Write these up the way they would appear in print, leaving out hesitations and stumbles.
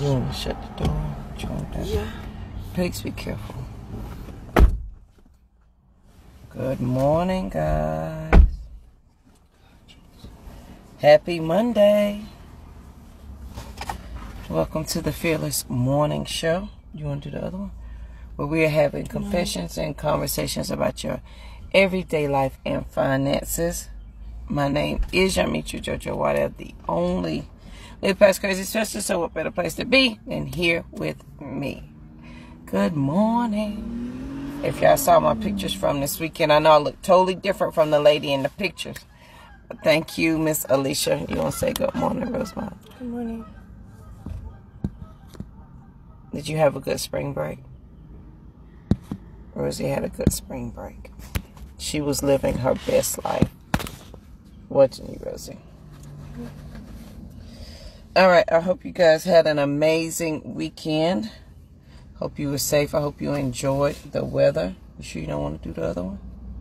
You want to shut the door? Yeah. Please be careful. Good morning, guys. Happy Monday. Welcome to the Fearless Morning Show. You want to do the other one? Where we are having confessions and conversations about your everyday life and finances. My name is Yamichu Jojo Waddell, the only Live Past Crazy Sister, so what better place to be than here with me. Good morning. If y'all saw my pictures from this weekend, I know I look totally different from the lady in the pictures. Thank you, Miss Alicia. You want to say good morning, Rosemont? Good morning. Did you have a good spring break? Rosie had a good spring break. She was living her best life. Wasn't you, Rosie? All right, I hope you guys had an amazing weekend. Hope you were safe. I hope you enjoyed the weather. You sure you don't want to do the other one?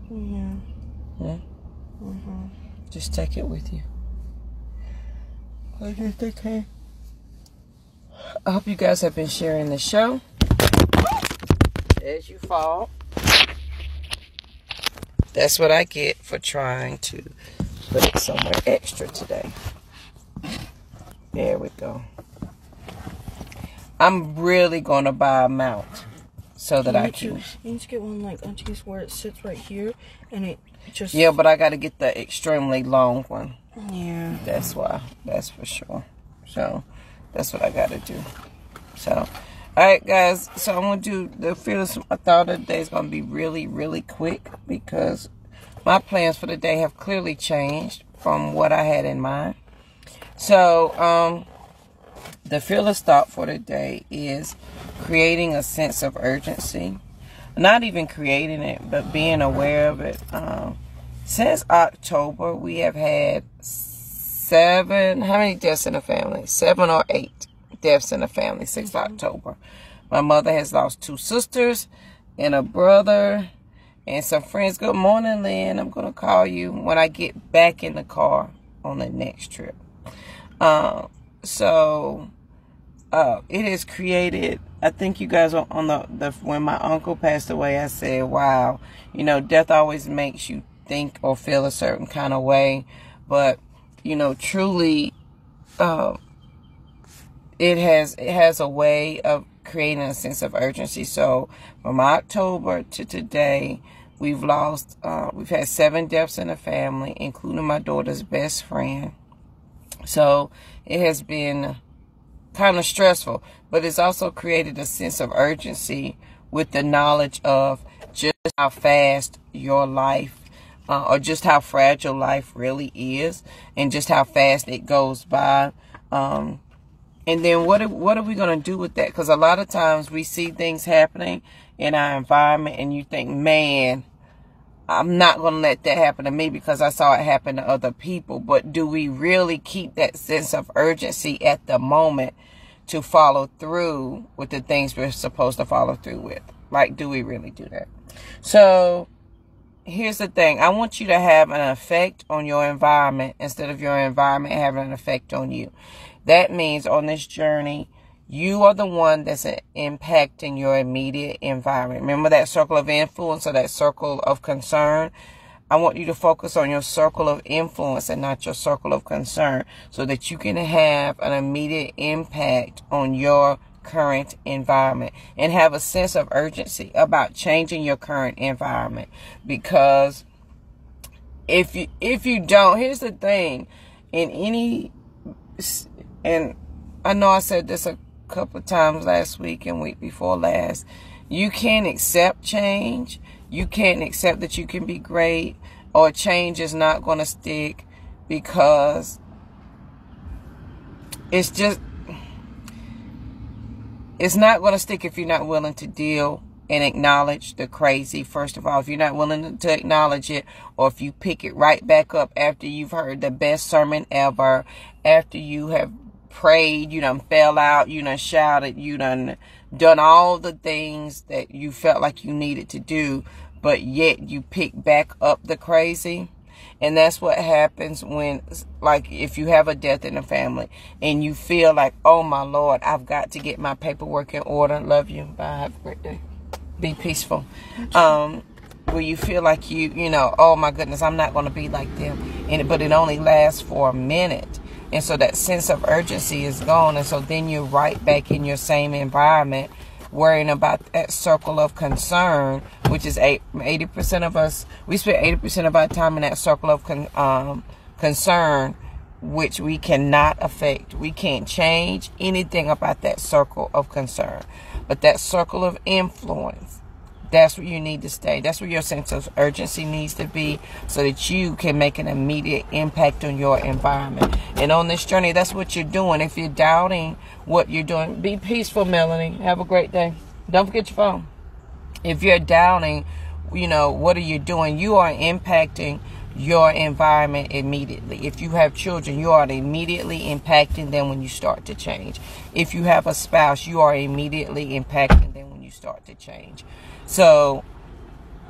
Yeah. Yeah? Mm-hmm. Just take it with you. I just okay. I hope you guys have been sharing the show. As you fall. That's what I get for trying to put it somewhere extra today. There we go. I'm really going to buy a mount so that I can... You need to get one like Auntie's where it sits right here and it just... Yeah, but I got to get the extremely long one. Yeah. That's why. That's for sure. So, that's what I got to do. So, alright guys. So, I'm going to do the Fearless thought of the day is going to be really, really quick because my plans for the day have clearly changed from what I had in mind. So, the fearless thought for today is creating a sense of urgency. Not even creating it, but being aware of it. Since October, we have had 7, how many deaths in the family? 7 or 8 deaths in the family since October. My mother has lost 2 sisters and a brother and some friends. Good morning, Lynn. I'm going to call you when I get back in the car on the next trip. It has created, I think you guys are on the when my uncle passed away, I said, wow, you know, death always makes you think or feel a certain kind of way. But, you know, truly, it has a way of creating a sense of urgency. So from October to today, we've had 7 deaths in the family, including my daughter's best friend. So it has been kind of stressful, but it's also created a sense of urgency with the knowledge of just how fast your life or just how fragile life really is and just how fast it goes by. And then what are we going to do with that? Because a lot of times we see things happening in our environment and you think, man, I'm not going to let that happen to me because I saw it happen to other people. But do we really keep that sense of urgency at the moment to follow through with the things we're supposed to follow through with? Like, do we really do that? So, here's the thing. I want you to have an effect on your environment instead of your environment having an effect on you. That means on this journey, you are the one that's impacting your immediate environment. Remember that circle of influence or that circle of concern? I want you to focus on your circle of influence and not your circle of concern so that you can have an immediate impact on your current environment and have a sense of urgency about changing your current environment. Because if you don't, here's the thing, and I know I said this a couple of times last week and week before last, you can't accept change. You can't accept that you can be great or change is not going to stick because it's not going to stick if you're not willing to deal and acknowledge the crazy. First of all, if you're not willing to acknowledge it, or if you pick it right back up after you've heard the best sermon ever, after you have prayed, you done fell out, you done shouted, you done all the things that you felt like you needed to do, but yet you pick back up the crazy. And that's what happens when, like, if you have a death in the family and you feel like, oh my Lord, I've got to get my paperwork in order. Love you. Bye. Have a great day. Be peaceful. Where you feel like you know, oh my goodness, I'm not going to be like them. But it only lasts for a minute. And so that sense of urgency is gone. And so then you're right back in your same environment, worrying about that circle of concern, which is 80% of us. We spend 80% of our time in that circle of concern, which we cannot affect. We can't change anything about that circle of concern. But that circle of influence, that's where you need to stay. That's where your sense of urgency needs to be, so that you can make an immediate impact on your environment. And on this journey, that's what you're doing. If you're doubting what you're doing, be peaceful, Melanie. Have a great day. Don't forget your phone. If you're doubting, you know, what are you doing? You are impacting your environment immediately. If you have children, you are immediately impacting them when you start to change. If you have a spouse, you are immediately impacting them when you start to change. So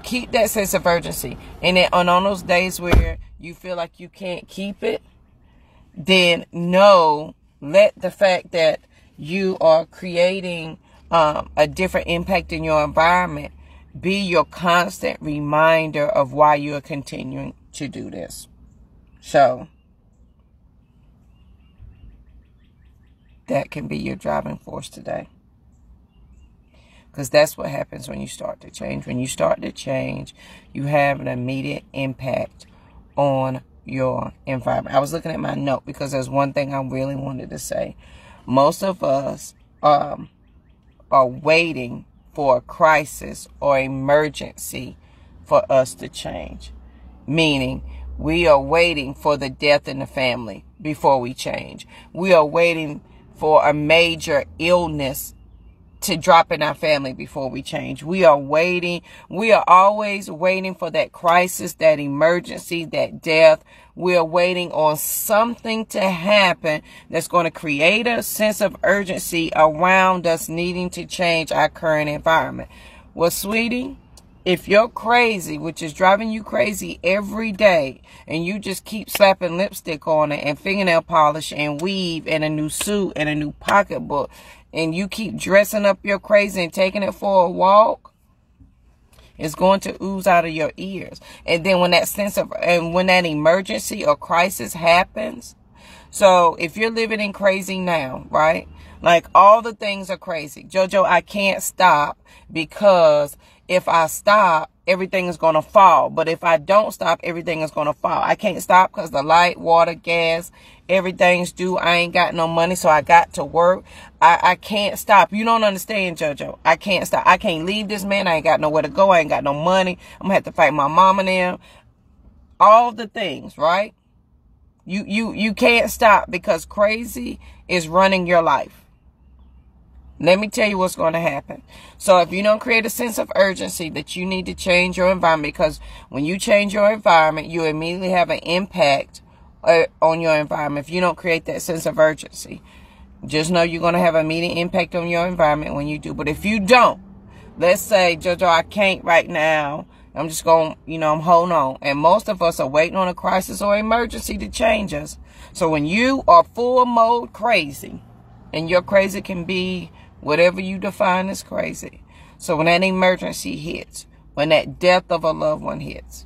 keep that sense of urgency. And then on those days where you feel like you can't keep it, then let the fact that you are creating a different impact in your environment be your constant reminder of why you are continuing to do this. So that can be your driving force today. Because that's what happens when you start to change. When you start to change, you have an immediate impact on your environment. I was looking at my note because there's one thing I really wanted to say. Most of us are waiting for a crisis or emergency for us to change. Meaning, we are waiting for the death in the family before we change. We are waiting for a major illness to drop in our family before we change. We are waiting. We are always waiting for that crisis, that emergency, that death. We are waiting on something to happen that's going to create a sense of urgency around us needing to change our current environment. Well, sweetie, if you're crazy, which is driving you crazy every day, and you just keep slapping lipstick on it and fingernail polish and weave and a new suit and a new pocketbook, and you keep dressing up your crazy and taking it for a walk, it's going to ooze out of your ears. And then when that emergency or crisis happens, so if you're living in crazy now, right? Like all the things are crazy. JoJo, I can't stop because if I stop, everything is going to fall. But if I don't stop, everything is going to fall. I can't stop because the light, water, gas, everything's due. I ain't got no money, so I got to work. I can't stop. You don't understand, JoJo. I can't stop. I can't leave this man. I ain't got nowhere to go. I ain't got no money. I'm going to have to fight my mom and them. All the things, right? You can't stop because crazy is running your life. Let me tell you what's going to happen. So if you don't create a sense of urgency that you need to change your environment, because when you change your environment, you immediately have an impact on your environment. If you don't create that sense of urgency, just know you're going to have an immediate impact on your environment when you do. But if you don't, let's say, JoJo, I can't right now. I'm just going, I'm holding on. And most of us are waiting on a crisis or emergency to change us. So when you are full mode crazy, and your crazy can be whatever you define as crazy. So when that emergency hits, when that death of a loved one hits,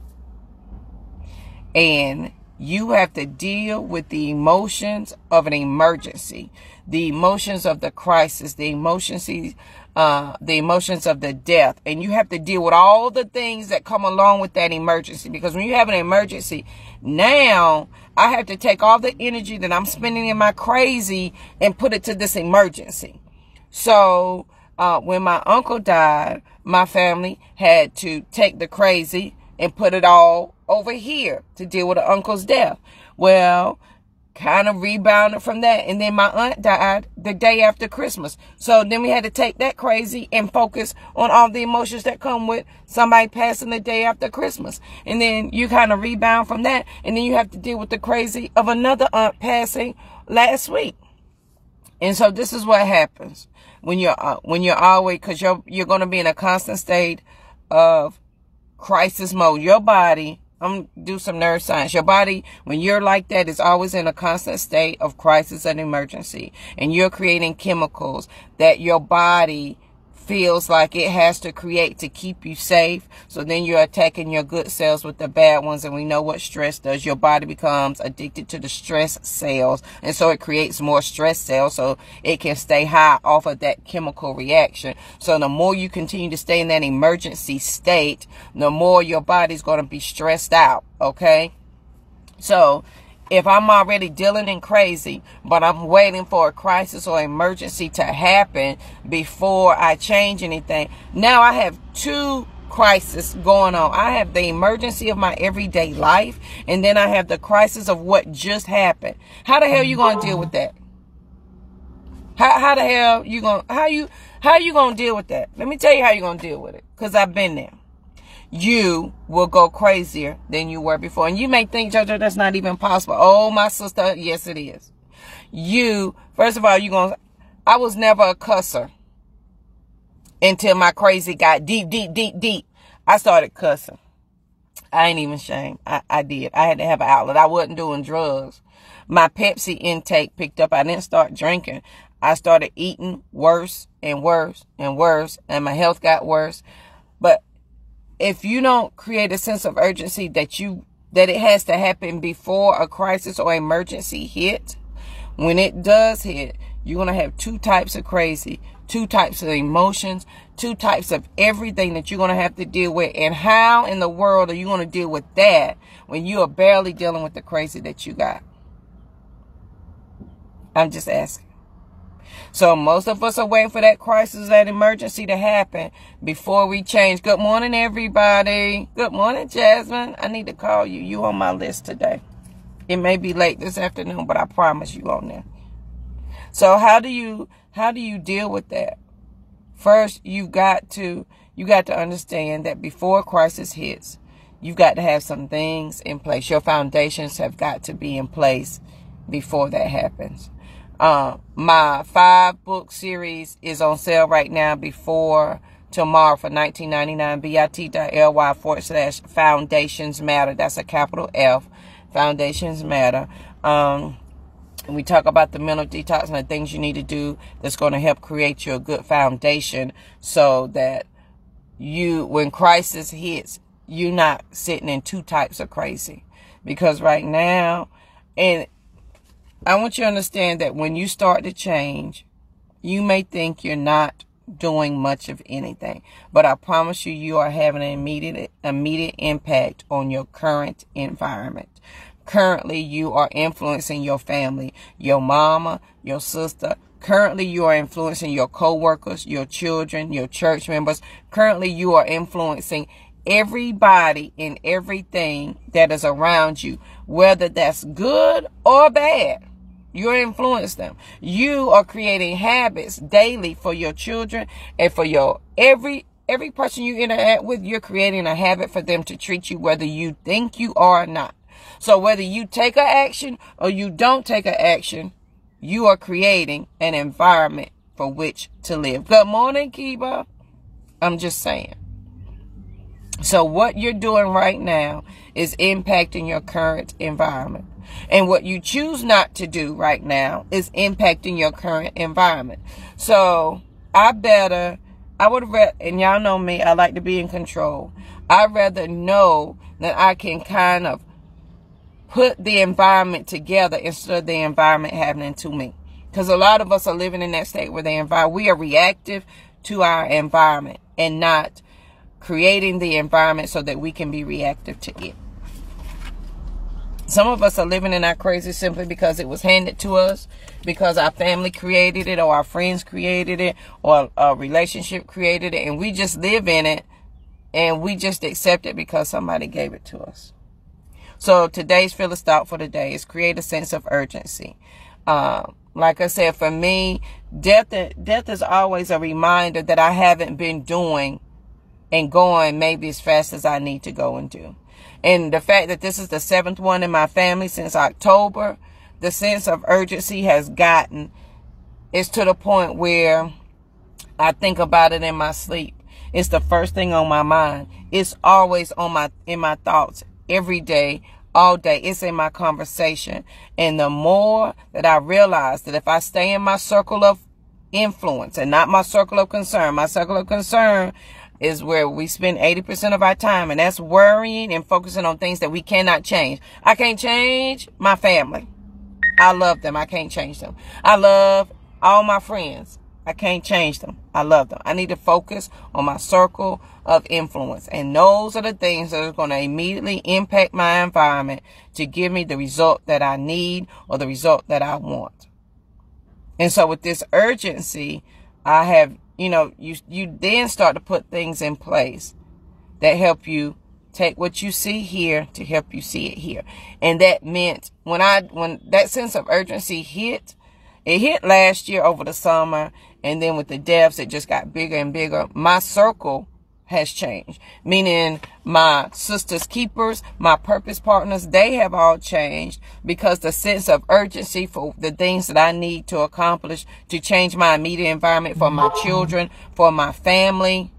and you have to deal with the emotions of an emergency, the emotions of the crisis, the emotions of the death, and you have to deal with all the things that come along with that emergency. Because when you have an emergency, now I have to take all the energy that I'm spending in my crazy and put it to this emergency. So when my uncle died, my family had to take the crazy and put it all over here to deal with the uncle's death. Well, kind of rebounded from that. And then my aunt died the day after Christmas. So then we had to take that crazy and focus on all the emotions that come with somebody passing the day after Christmas. And then you kind of rebound from that. And then you have to deal with the crazy of another aunt passing last week. And so this is what happens when you're always, because you're going to be in a constant state of crisis mode. Your body, I'm do some neuroscience. Your body, when you're like that, is always in a constant state of crisis and emergency. And you're creating chemicals that your body feels like it has to create to keep you safe. So then you're attacking your good cells with the bad ones. And we know what stress does. Your body becomes addicted to the stress cells. And so it creates more stress cells so it can stay high off of that chemical reaction. So the more you continue to stay in that emergency state, the more your body's going to be stressed out. Okay? So if I'm already dealing in crazy, but I'm waiting for a crisis or emergency to happen before I change anything, now I have two crises going on. I have the emergency of my everyday life, and then I have the crisis of what just happened. How the hell you gonna deal with that? How the hell you gonna how you gonna deal with that? Let me tell you how you gonna deal with it, because I've been there. You will go crazier than you were before. And you may think, JoJo, that's not even possible. Oh, my sister, yes, it is. First of all, I was never a cusser until my crazy got deep. I started cussing. I ain't even ashamed. I did. I had to have an outlet. I wasn't doing drugs. My Pepsi intake picked up. I didn't start drinking. I started eating worse and worse and worse, and my health got worse. But if you don't create a sense of urgency that it has to happen before a crisis or emergency hit, when it does hit, you're going to have two types of crazy, two types of emotions, two types of everything that you're going to have to deal with. And how in the world are you going to deal with that when you are barely dealing with the crazy that you got? I'm just asking. So most of us are waiting for that crisis, that emergency to happen before we change. Good morning, everybody. Good morning, Jasmine. I need to call you. You on my list today. It may be late this afternoon, but I promise you on there. So how do you deal with that? First, you got to understand that before a crisis hits, you've got to have some things in place. Your foundations have got to be in place before that happens. My 5-book series is on sale right now before tomorrow for $19.99. bit.ly/Foundations Matter. That's a capital F. Foundations Matter. We talk about the mental detox and the things you need to do that's going to help create you a good foundation so that when crisis hits, you're not sitting in two types of crazy. Because right now, and I want you to understand that when you start to change, you may think you're not doing much of anything. But I promise you, you are having an immediate impact on your current environment. Currently, you are influencing your family, your mama, your sister. Currently, you are influencing your co-workers, your children, your church members. Currently, you are influencing everybody and everything that is around you, whether that's good or bad. You're influencing them. You are creating habits daily for your children and for your every person you interact with. You're creating a habit for them to treat you whether you think you are or not. So whether you take an action or you don't take an action, you are creating an environment for which to live. Good morning, Kiba. I'm just saying. So what you're doing right now is impacting your current environment. And what you choose not to do right now is impacting your current environment. So and y'all know me, I like to be in control. I'd rather know that I can kind of put the environment together instead of the environment happening to me. Because a lot of us are living in that state where we are reactive to our environment and not creating the environment so that we can be reactive to it. Some of us are living in our crazy simply because it was handed to us, because our family created it, or our friends created it, or a relationship created it, and we just live in it, and we just accept it because somebody gave it to us. So today's Phyllis thought for the day is create a sense of urgency. Like I said, for me, death is always a reminder that I haven't been doing and going maybe as fast as I need to go and do. And the fact that this is the 7th one in my family since October, the sense of urgency has gotten, it's to the point where I think about it in my sleep. It's the first thing on my mind. It's always in my thoughts every day, all day. It's in my conversation. And the more that I realize that if I stay in my circle of influence and not my circle of concern, my circle of concern is where we spend 80% of our time, and that's worrying and focusing on things that we cannot change. I can't change my family. I love them. I can't change them. I love all my friends. I can't change them. I love them. I need to focus on my circle of influence. And those are the things that are going to immediately impact my environment to give me the result that I need or the result that I want. And so with this urgency, I have, you then start to put things in place that help you take what you see here to help you see it here. And that meant when that sense of urgency hit, it hit last year over the summer, and then with the deaths, it just got bigger and bigger. My circle has changed, meaning my sisters keepers, my purpose partners, they have all changed because the sense of urgency for the things that I need to accomplish to change my immediate environment for my children, for my family,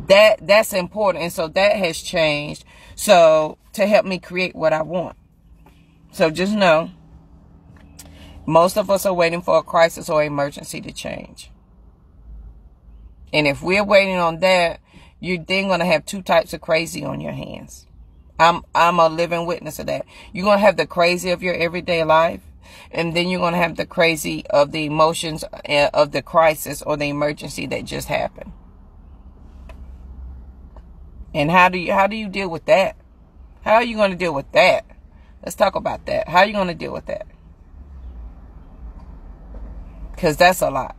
that's important. And so that has changed, so to help me create what I want. So just know, most of us are waiting for a crisis or emergency to change. And if we're waiting on that, you're then going to have two types of crazy on your hands. I'm a living witness of that. You're going to have the crazy of your everyday life, and then you're going to have the crazy of the emotions of the crisis or the emergency that just happened. And how do you deal with that? How are you going to deal with that? Let's talk about that. How are you going to deal with that? Because that's a lot.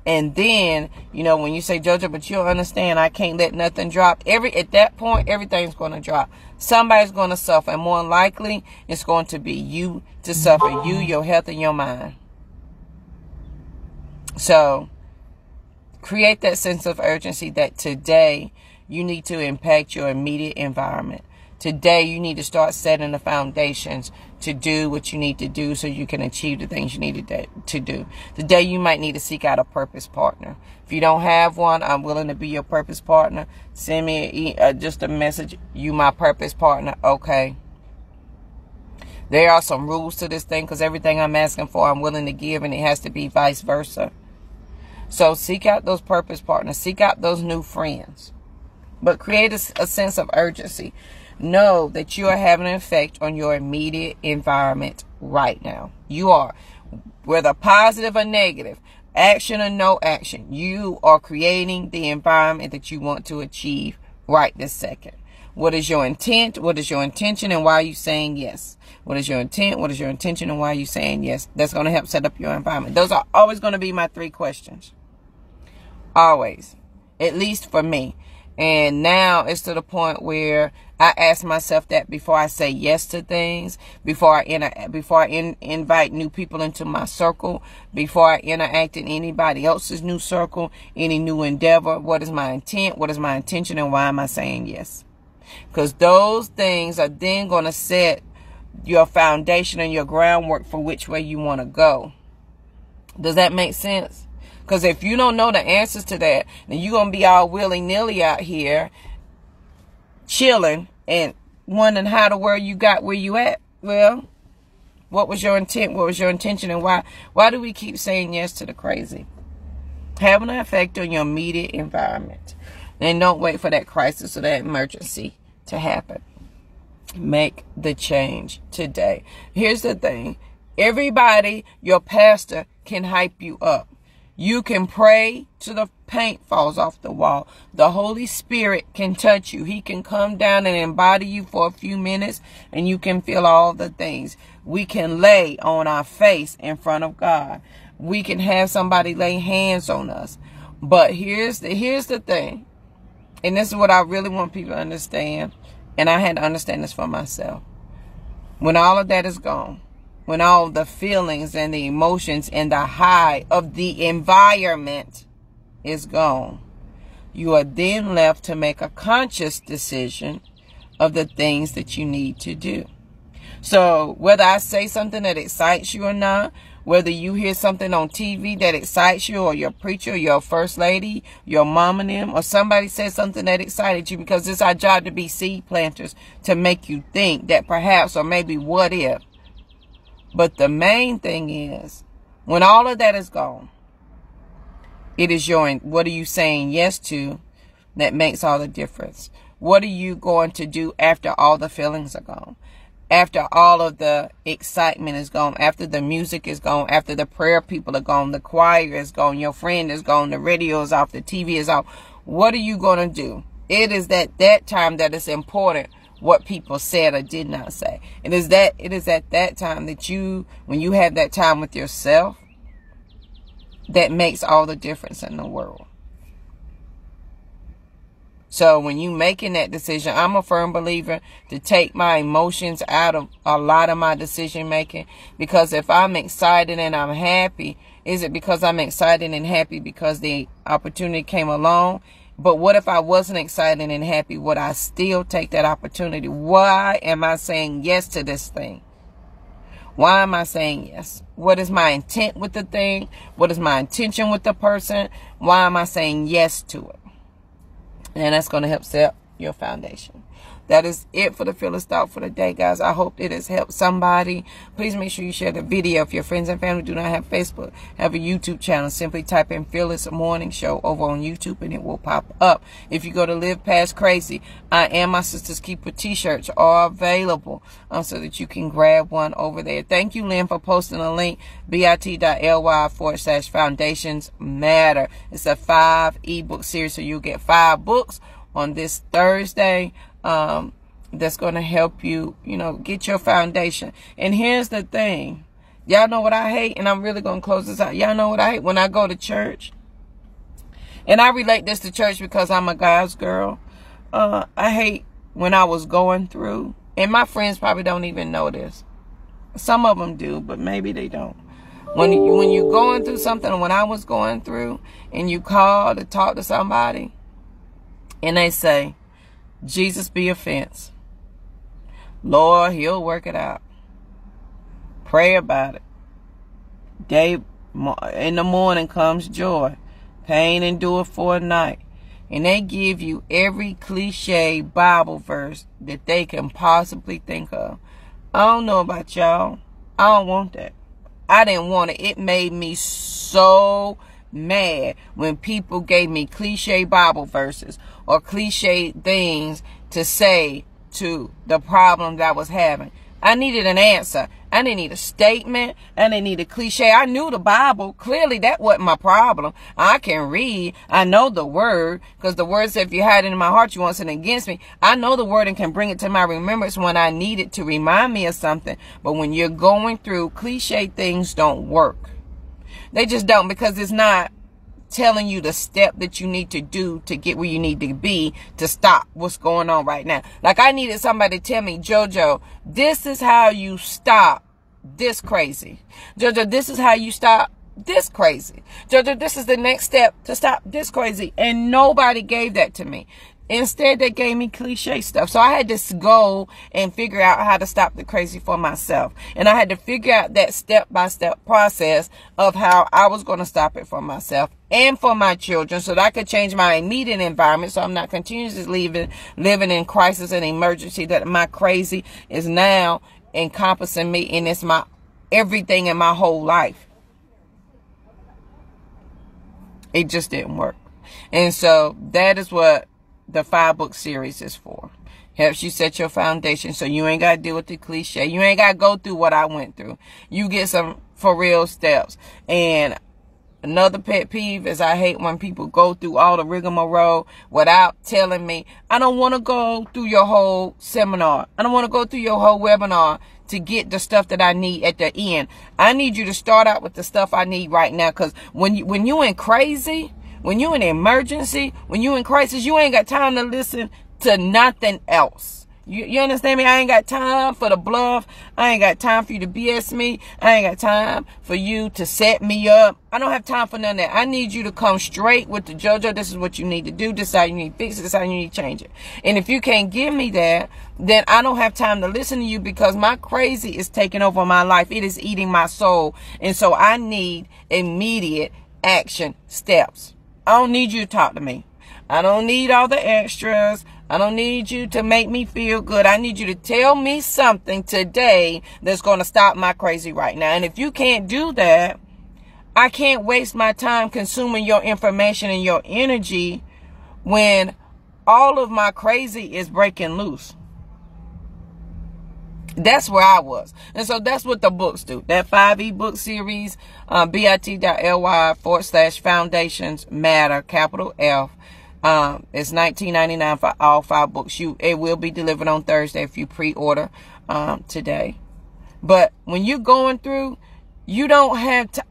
And then, when you say, Jojo, but you'll understand, I can't let nothing drop. At that point, everything's going to drop. Somebody's going to suffer. And more likely, it's going to be you to suffer. You, your health, and your mind. So, create that sense of urgency that today, you need to impact your immediate environment. Today, you need to start setting the foundations to do what you need to do so you can achieve the things you need to do. Today, you might need to seek out a purpose partner. If you don't have one, I'm willing to be your purpose partner. Send me just a message, you my purpose partner. Okay. There are some rules to this thing because everything I'm asking for, I'm willing to give, and it has to be vice versa. So seek out those purpose partners. Seek out those new friends. But create a sense of urgency. Know that you are having an effect on your immediate environment right now. You are. Whether positive or negative, action or no action, you are creating the environment that you want to achieve right this second. What is your intent? What is your intention? And why are you saying yes? What is your intent? What is your intention? And why are you saying yes? That's going to help set up your environment. Those are always going to be my 3 questions. Always. At least for me. And now it's to the point where I ask myself that before I say yes to things, before I invite new people into my circle, before I interact in anybody else's new circle, any new endeavor. What is my intent? What is my intention? And why am I saying yes? Because those things are then going to set your foundation and your groundwork for which way you want to go. Does that make sense? Because if you don't know the answers to that, then you're going to be all willy-nilly out here chilling and wondering how the world you got where you at. Well, what was your intent? What was your intention? And why do we keep saying yes to the crazy? Having an effect on your immediate environment. And don't wait for that crisis or that emergency to happen. Make the change today. Here's the thing. Everybody, your pastor, can hype you up. You can pray till the paint falls off the wall. The Holy Spirit can touch you. He can come down and embody you for a few minutes, and you can feel all the things. We can lay on our face in front of God. We can have somebody lay hands on us. But here's the thing. And this is what I really want people to understand. And I had to understand this for myself. When all of that is gone, when all the feelings and the emotions and the high of the environment is gone, you are then left to make a conscious decision of the things that you need to do. So whether I say something that excites you or not, whether you hear something on TV that excites you, or your preacher, your first lady, your mom and them, or somebody says something that excited you, because it's our job to be seed planters, to make you think that perhaps, or maybe what if. But the main thing is, when all of that is gone, it is what are you saying yes to that makes all the difference. What are you going to do after all the feelings are gone? After all of the excitement is gone, after the music is gone, after the prayer people are gone, the choir is gone, your friend is gone, the radio is off, the TV is off. What are you going to do? It is at that time that it's important what people said or did not say. It is at that time that when you have that time with yourself, that makes all the difference in the world. So when you making that decision, I'm a firm believer to take my emotions out of a lot of my decision making. Because if I'm excited and I'm happy, is it because I'm excited and happy because the opportunity came along? But what if I wasn't excited and happy? Would I still take that opportunity? Why am I saying yes to this thing? Why am I saying yes? What is my intent with the thing? What is my intention with the person? Why am I saying yes to it? And that's going to help set your foundation. That is it for the Fearless Thought for the day, guys. I hope it has helped somebody. Please make sure you share the video. If your friends and family do not have Facebook, have a YouTube channel, simply type in Fearless Morning Show over on YouTube and it will pop up. If you go to Live Past Crazy, I Am My Sister's Keeper t-shirts are available so that you can grab one over there. Thank you, Lynn, for posting a link, bit.ly/foundations matter. It's a 5 ebook series, so you'll get 5 books on this Thursday. That's going to help you, get your foundation. And here's the thing. Y'all know what I hate? And I'm really going to close this out. Y'all know what I hate? When I go to church, and I relate this to church because I'm a God's girl. I hate when I was going through, and my friends probably don't even know this. Some of them do, but maybe they don't. When you're going through something, when I was going through, and you call to talk to somebody, and they say, Jesus be a fence. Lord, he'll work it out. Pray about it. Day in the morning comes joy. Pain endure for a night. And they give you every cliche Bible verse that they can possibly think of. I don't know about y'all. I don't want that. I didn't want it. It made me so mad when people gave me cliche Bible verses or cliche things to say to the problem that I was having. I needed an answer. I didn't need a statement. I didn't need a cliche. I knew the Bible. Clearly, that wasn't my problem. I can read. I know the word, because the word said, if you hide it in my heart, you want something against me. I know the word and can bring it to my remembrance when I need it to remind me of something. But when you're going through, cliche things don't work. They just don't, because it's not telling you the step that you need to do to get where you need to be to stop what's going on right now. Like, I needed somebody to tell me, JoJo, this is how you stop this crazy. JoJo, this is how you stop this crazy. JoJo, this is the next step to stop this crazy. And nobody gave that to me. Instead, they gave me cliche stuff. So I had to go and figure out how to stop the crazy for myself. And I had to figure out that step-by-step process of how I was going to stop it for myself and for my children, so that I could change my immediate environment, so I'm not continuously living in crisis and emergency, that my crazy is now encompassing me, and it's my everything in my whole life. It just didn't work. And so that is what the 5-book series is for. Helps you set your foundation so you ain't got to deal with the cliche. You ain't got to go through what I went through. You get some for real steps. And another pet peeve is I hate when people go through all the rigmarole without telling me, I don't want to go through your whole seminar. I don't want to go through your whole webinar to get the stuff that I need at the end. I need you to start out with the stuff I need right now. Because when you in crazy, when you in emergency, when you in crisis, you ain't got time to listen to nothing else. You understand me? I ain't got time for the bluff. I ain't got time for you to BS me. I ain't got time for you to set me up. I don't have time for none of that. I need you to come straight with the JoJo. This is what you need to do. This is how you need to fix it. This is how you need to change it. And if you can't give me that, then I don't have time to listen to you, because my crazy is taking over my life. It is eating my soul. And so I need immediate action steps. I don't need you to talk to me. I don't need all the extras. I don't need you to make me feel good. I need you to tell me something today that's going to stop my crazy right now. And if you can't do that, I can't waste my time consuming your information and your energy when all of my crazy is breaking loose. That's where I was. And so that's what the books do. That 5 ebook series, bit.ly/foundations matter, capital F. It's $19.99 for all 5 books. It will be delivered on Thursday if you pre-order today. But when you're going through, you don't have to.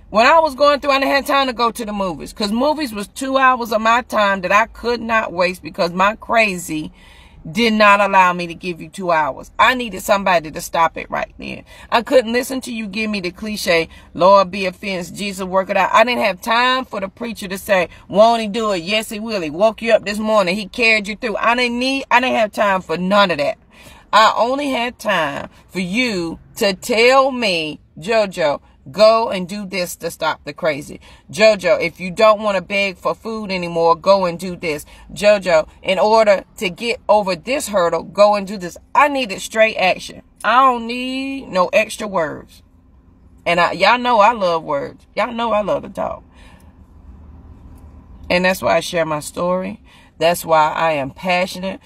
When I was going through, I didn't have time to go to the movies, because movies was 2 hours of my time that I could not waste, because my crazy did not allow me to give you 2 hours. I needed somebody to stop it right then. I couldn't listen to you give me the cliche, Lord be offense, Jesus work it out. I didn't have time for the preacher to say, won't he do it? Yes, he will. He woke you up this morning. He carried you through. I didn't have time for none of that. I only had time for you to tell me, JoJo, go and do this to stop the crazy. JoJo, if you don't want to beg for food anymore, go and do this. JoJo, in order to get over this hurdle, go and do this. I needed straight action. I don't need no extra words. And y'all know I love words. Y'all know I love to talk. And that's why I share my story. That's why I am passionate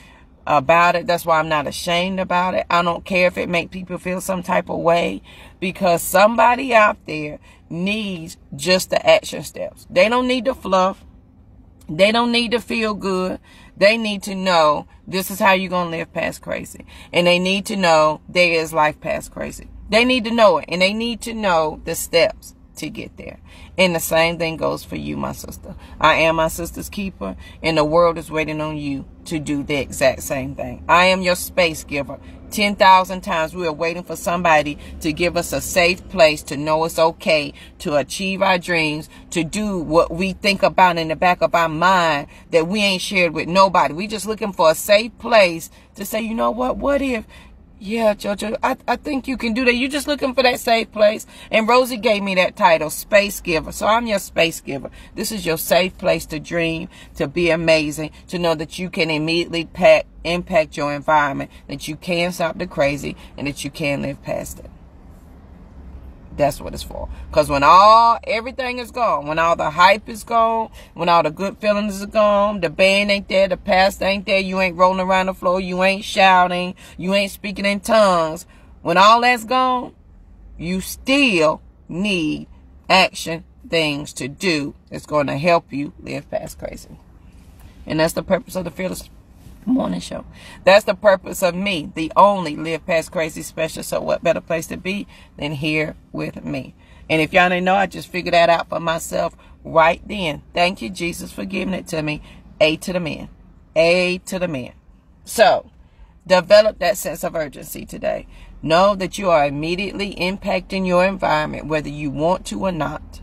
about it. That's why I'm not ashamed about it. I don't care if it makes people feel some type of way, because somebody out there needs just the action steps. They don't need the fluff. They don't need to feel good. They need to know this is how you're going to live past crazy. And they need to know there is life past crazy. They need to know it. And they need to know the steps to get there. And the same thing goes for you, my sister. I am my sister's keeper, and the world is waiting on you to do the exact same thing. I am your space giver. 10,000 times we are waiting for somebody to give us a safe place to know it's okay to achieve our dreams, to do what we think about in the back of our mind that we ain't shared with nobody. We just looking for a safe place to say, you know what if? Yeah, JoJo, I think you can do that. You're just looking for that safe place. And Rosie gave me that title, Space Giver. So I'm your space giver. This is your safe place to dream, to be amazing, to know that you can immediately impact your environment, that you can stop the crazy, and that you can live past it. That's what it's for. Because when everything is gone, when all the hype is gone, when all the good feelings are gone, the band ain't there, the pastor ain't there, you ain't rolling around the floor, you ain't shouting, you ain't speaking in tongues. When all that's gone, you still need action things to do that's going to help you live past crazy. And that's the purpose of the Fearless Morning Show. That's the purpose of me, the only Live Past Crazy special. So what better place to be than here with me? And if y'all didn't know, I just figured that out for myself right then. Thank you, Jesus, for giving it to me. A to the man. A to the man. So develop that sense of urgency today. Know that you are immediately impacting your environment, whether you want to or not.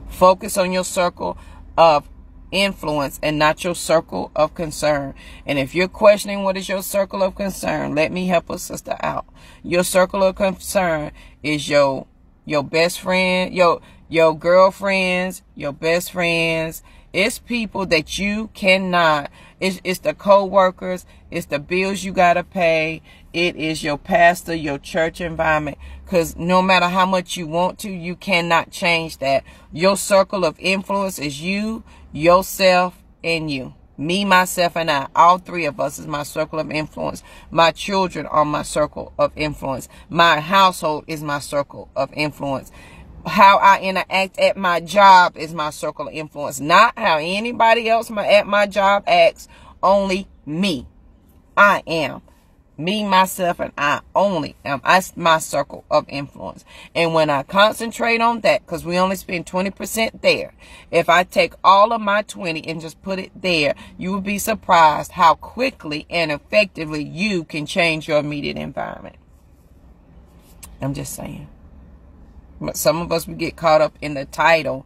Focus on your circle of influence and not your circle of concern. And if you're questioning what is your circle of concern, let me help a sister out. Your circle of concern is your best friend, your girlfriends, your best friends. It's people that you cannot. It's the co-workers. It's the bills you got to pay. It is your pastor, your church environment. Because no matter how much you want to, you cannot change that. Your circle of influence is you, yourself, and you. Me, myself, and I. All three of us is my circle of influence. My children are my circle of influence. My household is my circle of influence. How I interact at my job is my circle of influence. Not how anybody else at my job acts. Only me. I am Me, myself, and I only am my circle of influence. And when I concentrate on that, because we only spend 20% there, if I take all of my 20 and just put it there, you will be surprised how quickly and effectively you can change your immediate environment. I'm just saying. But some of us, we get caught up in the title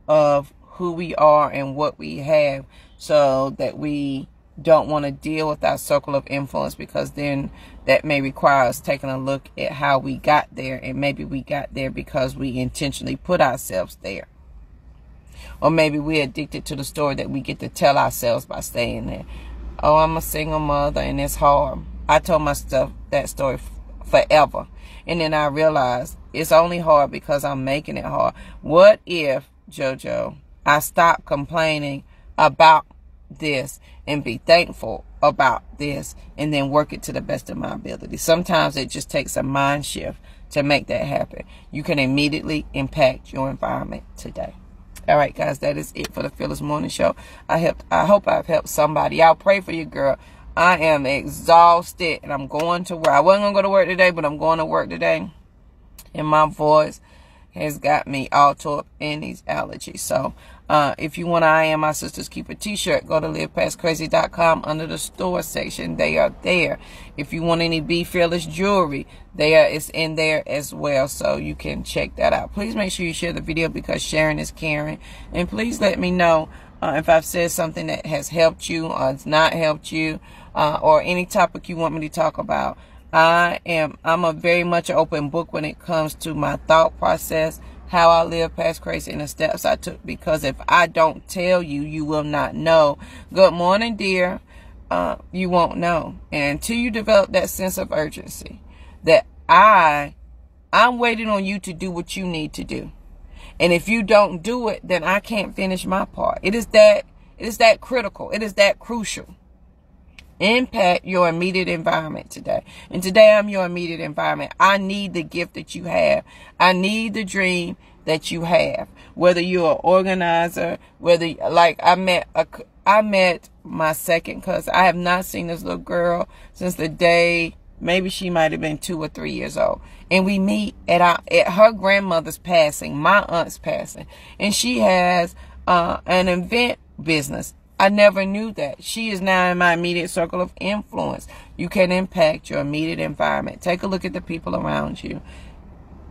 of who we are and what we have, so that we don't want to deal with our circle of influence, because then that may require us taking a look at how we got there. And maybe we got there because we intentionally put ourselves there. Or maybe we're addicted to the story that we get to tell ourselves by staying there. Oh, I'm a single mother and it's hard. I told myself that story forever. And then I realized it's only hard because I'm making it hard. What if, JoJo, I stop complaining about this and be thankful about this, and then work it to the best of my ability? Sometimes it just takes a mind shift to make that happen. You can immediately impact your environment today. All right, guys, that is it for the Fearless Morning Show. I hope I've helped somebody. I'll pray for you, girl. I am exhausted, and I'm going to work. I wasn't going to go to work today, but I'm going to work today. And my voice has got me all tore up in these allergies. So if you want I Am My Sister's Keeper t-shirt, go to livepastcrazy.com under the store section. They are there. If you want any Be Fearless jewelry, it's in there as well. So you can check that out. Please make sure you share the video, because sharing is caring. And please let me know if I've said something that has helped you or has not helped you, or any topic you want me to talk about. I'm a very much open book when it comes to my thought process, how I live past crazy, and the steps I took. Because if I don't tell you, you will not know. Good morning, dear. You won't know. And until you develop that sense of urgency, that I'm waiting on you to do what you need to do. And if you don't do it, then I can't finish my part. It is that critical. It is that crucial. Impact your immediate environment today. And today I'm your immediate environment. I need the gift that you have. I need the dream that you have. Whether you're an organizer, whether, like, I met my second cousin. I have not seen this little girl since the day, maybe she might have been 2 or 3 years old. And we meet at her grandmother's passing, my aunt's passing. And she has an event business. I never knew that. She is now in my immediate circle of influence. You can impact your immediate environment. Take a look at the people around you,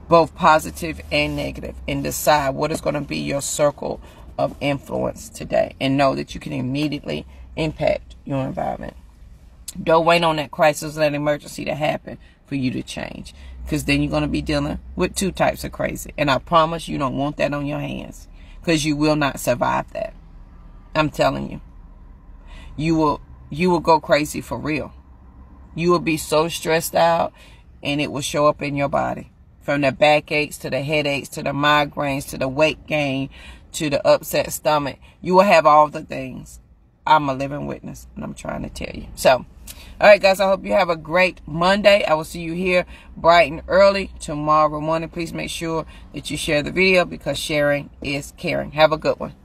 both positive and negative, and decide what is going to be your circle of influence today. And know that you can immediately impact your environment. Don't wait on that crisis or that emergency to happen for you to change, because then you're going to be dealing with 2 types of crazy. And I promise you don't want that on your hands, because you will not survive that. I'm telling you. You will go crazy for real. You will be so stressed out, and it will show up in your body. From the backaches to the headaches to the migraines to the weight gain to the upset stomach. You will have all the things. I'm a living witness, and I'm trying to tell you. So, all right, guys, I hope you have a great Monday. I will see you here bright and early tomorrow morning. Please make sure that you share the video, because sharing is caring. Have a good one.